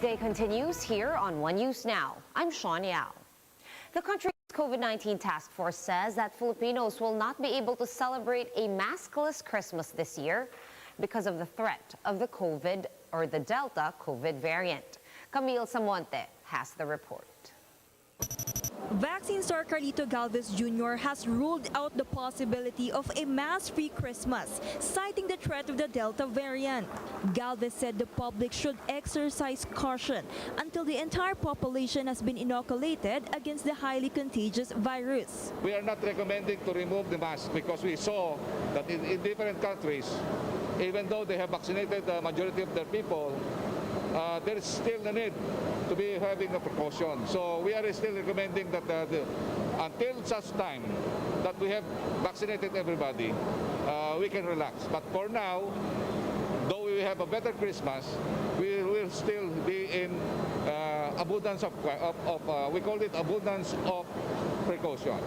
Day continues here on One News Now. I'm Sean Yao. The country's COVID-19 task force says that Filipinos will not be able to celebrate a maskless Christmas this year because of the threat of the Delta COVID variant. Camille Samonte has the report. Vaccine star Galvez Jr. has ruled out the possibility of a mask-free Christmas, citing the threat of the Delta variant. Galvez said the public should exercise caution until the entire population has been inoculated against the highly contagious virus. We are not recommending to remove the mask because we saw that in different countries, even though they have vaccinated the majority of their people, there is still a need to be having a precaution. So we are still recommending that until such time that we have vaccinated everybody, we can relax. But for now, though we have a better Christmas, we will still be in abundance of we call it abundance of precaution.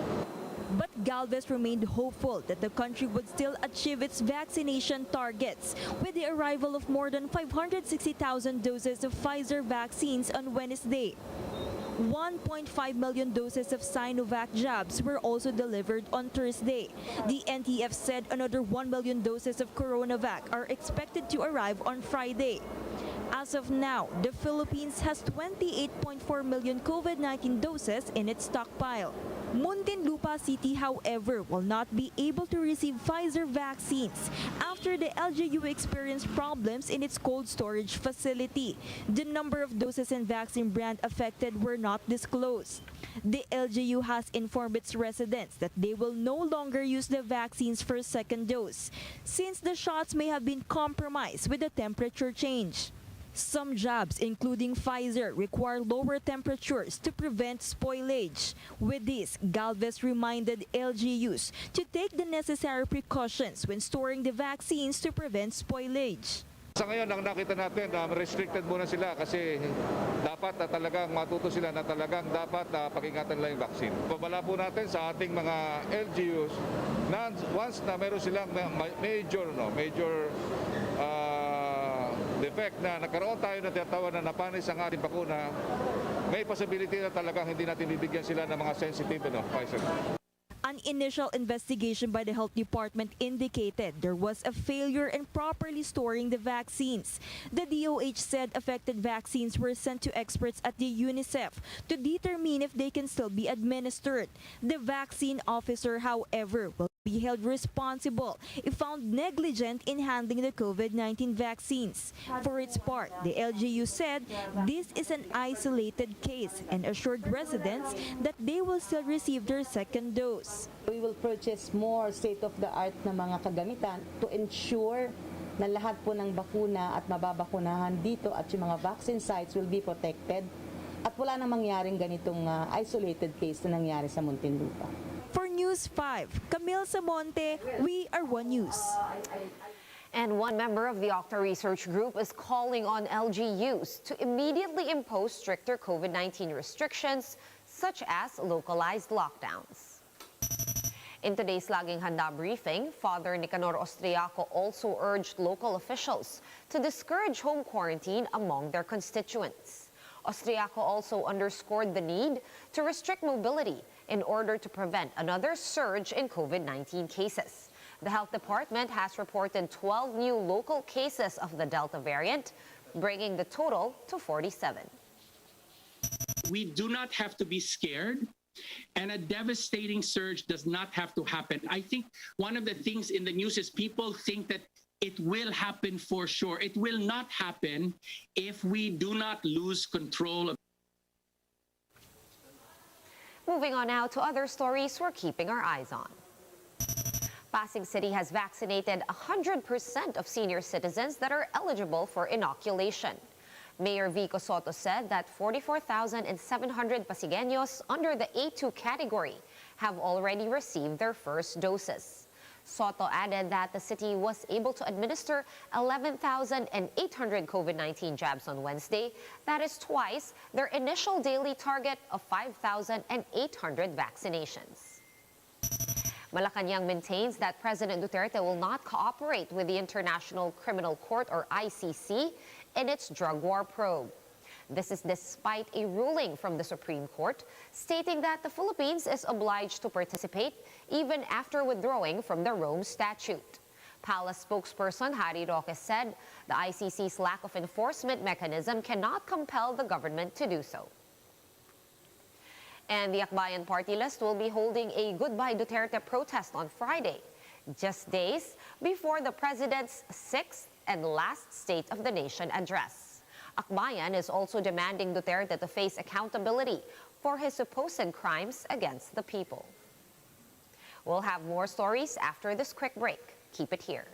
But Galvez remained hopeful that the country would still achieve its vaccination targets with the arrival of more than 560,000 doses of Pfizer vaccines on Wednesday. 1.5 million doses of Sinovac jabs were also delivered on Thursday. The NTF said another 1 million doses of Coronavac are expected to arrive on Friday. As of now, the Philippines has 28.4 million COVID-19 doses in its stockpile. Muntinlupa City, however, will not be able to receive Pfizer vaccines after the LGU experienced problems in its cold storage facility. The number of doses and vaccine brand affected were not disclosed. The LGU has informed its residents that they will no longer use the vaccines for a second dose, since the shots may have been compromised with the temperature change. Some jabs, including Pfizer, require lower temperatures to prevent spoilage. With this, Galvez reminded LGUs to take the necessary precautions when storing the vaccines to prevent spoilage. Sa ngayon, ang nakita natin, restricted muna sila kasi dapat talagang matuto sila na talagang dapat pag-ingatan nila yung vaccine. Pabala po natin sa ating mga LGUs na once na meron silang major defect na nagkaroon tayo na tinatawag na napanis ang ating bakuna, may possibility na talagang hindi natin bibigyan sila ng mga sensitive Pfizer. An initial investigation by the Health Department indicated there was a failure in properly storing the vaccines. The DOH said affected vaccines were sent to experts at the UNICEF to determine if they can still be administered. The vaccine officer, however, will be held responsible if found negligent in handling the COVID-19 vaccines. For its part, the LGU said this is an isolated case and assured residents that they will still receive their second dose. We will purchase more state-of-the-art na mga kagamitan to ensure na lahat po ng bakuna at mababakunahan dito at yung mga vaccine sites will be protected at wala nang mangyaring ganitong isolated case na nangyari sa Muntinlupa. For News 5, Camille Samonte, we are One News. And one member of the Octa Research Group is calling on LGUs to immediately impose stricter COVID-19 restrictions, such as localized lockdowns. In today's Laging Handa briefing, Father Nicanor Austriaco also urged local officials to discourage home quarantine among their constituents. Austriaco also underscored the need to restrict mobility in order to prevent another surge in COVID-19 cases. The Health Department has reported 12 new local cases of the Delta variant, bringing the total to 47. We do not have to be scared, and a devastating surge does not have to happen. I think one of the things in the news is people think that it will happen for sure. It will not happen if we do not lose control of. Moving on now to other stories we're keeping our eyes on. Pasig City has vaccinated 100% of senior citizens that are eligible for inoculation. Mayor Vico Soto said that 44,700 Pasigueños under the A2 category have already received their first doses. Soto added that the city was able to administer 11,800 COVID-19 jabs on Wednesday. That is twice their initial daily target of 5,800 vaccinations. Malacanang maintains that President Duterte will not cooperate with the International Criminal Court or ICC in its drug war probe. This is despite a ruling from the Supreme Court stating that the Philippines is obliged to participate even after withdrawing from the Rome Statute. Palace spokesperson Harry Roque said the ICC's lack of enforcement mechanism cannot compel the government to do so. And the Akbayan party list will be holding a Goodbye Duterte protest on Friday, just days before the president's sixth and last State of the Nation address. Akbayan is also demanding Duterte to face accountability for his supposed crimes against the people. We'll have more stories after this quick break. Keep it here.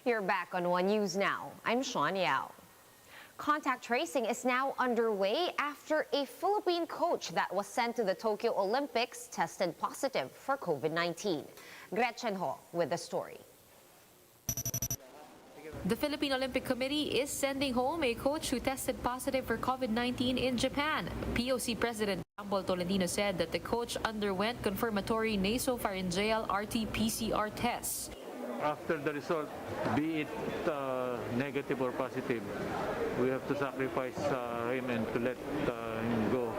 You're back on One News Now. I'm Sean Yao. Contact tracing is now underway after a Philippine coach that was sent to the Tokyo Olympics tested positive for COVID-19. Gretchen Ho with the story. The Philippine Olympic Committee is sending home a coach who tested positive for COVID-19 in Japan. POC President Campbell Tolentino said that the coach underwent confirmatory nasopharyngeal RT-PCR tests. After the result, be it negative or positive, we have to sacrifice him and to let him go.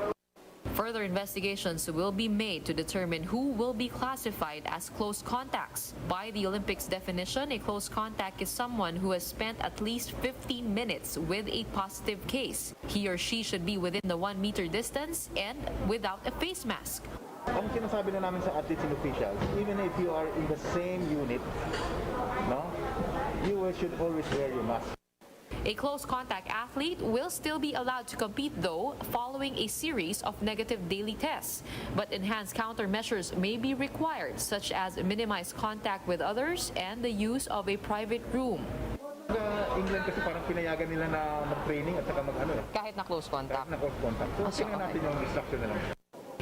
Further investigations will be made to determine who will be classified as close contacts. By the Olympics definition, a close contact is someone who has spent at least 15 minutes with a positive case. He or she should be within the 1 meter distance and without a face mask. Ang sinasabi na namin sa athletes and officials, even if you are in the same unit, no, you should always wear your mask. A close contact athlete will still be allowed to compete, though, following a series of negative daily tests. But enhanced countermeasures may be required, such as minimized contact with others and the use of a private room. England kasi parang pinayagan nila na mag-training at saka mag-ano eh. Kahit na close contact. Kahit na close contact. So, tingnan natin yung instruction na lang.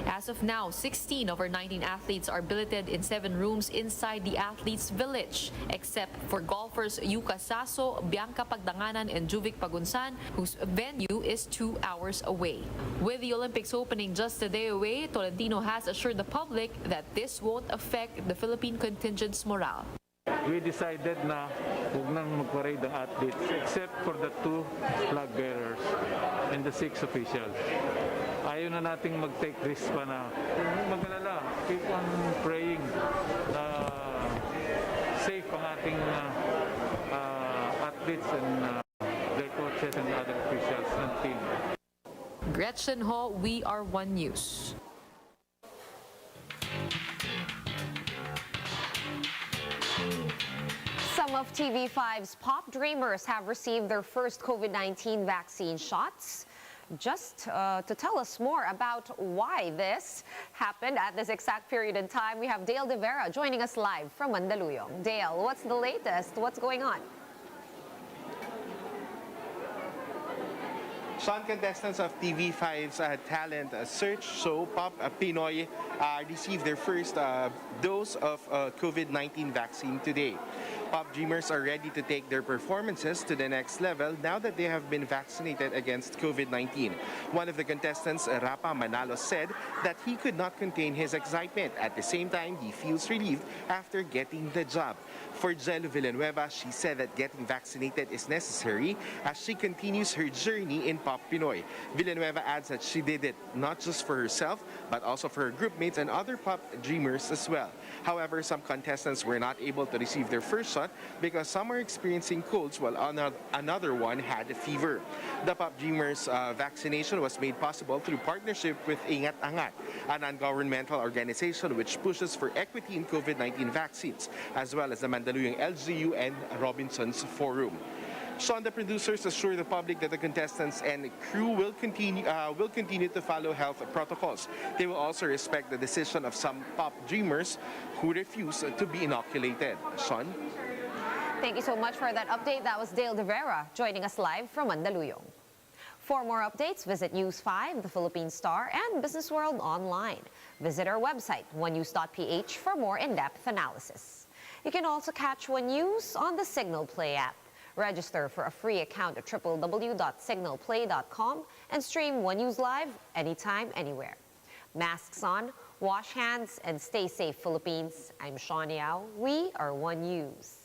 As of now, 16 of our 19 athletes are billeted in 7 rooms inside the athletes' village, except for golfers Yuka Saso, Bianca Pagdanganan, and Juvik Pagunsan, whose venue is 2 hours away. With the Olympics opening just a day away, Tolentino has assured the public that this won't affect the Philippine contingent's morale. We decided na huwag nang mag-parade ang athletes except for the 2 flag bearers and the 6 officials. Ayaw na nating mag-take risk pa na mag-alala. keep on praying na safe ang ating athletes and their coaches and other officials until. Gretchen Ho, We Are One News. Some of TV5's pop dreamers have received their first COVID-19 vaccine shots. Just to tell us more about why this happened at this exact period in time, we have Dale De Vera joining us live from Mandaluyong. Dale, what's the latest? What's going on? Sean, contestants of TV5's talent search show Pop Pinoy received their first dose of COVID-19 vaccine today. Pop dreamers are ready to take their performances to the next level now that they have been vaccinated against COVID-19. One of the contestants, Rapa Manalo, said that he could not contain his excitement. At the same time, he feels relieved after getting the job. For Jello Villanueva, she said that getting vaccinated is necessary as she continues her journey in Pop Pinoy. Villanueva adds that she did it not just for herself, but also for her groupmates and other Pop dreamers as well. However, some contestants were not able to receive their first shot because some are experiencing colds while another one had a fever. The Pop Dreamers vaccination was made possible through partnership with Ingat Angat, a non-governmental organization which pushes for equity in COVID-19 vaccines, as well as the Mandaluyong LGU and Robinson's Forum. Sean, the producers assure the public that the contestants and crew will continue to follow health protocols. They will also respect the decision of some Pop dreamers who refuse to be inoculated. Sean? Thank you so much for that update. That was Dale De Vera joining us live from Mandaluyong. For more updates, visit News 5, The Philippine Star, and Business World online. Visit our website, onenews.ph, for more in-depth analysis. You can also catch One News on the Signal Play app. Register for a free account at www.signalplay.com and stream One News Live anytime, anywhere. Masks on, wash hands, and stay safe, Philippines. I'm Shawn Yao. We are One News.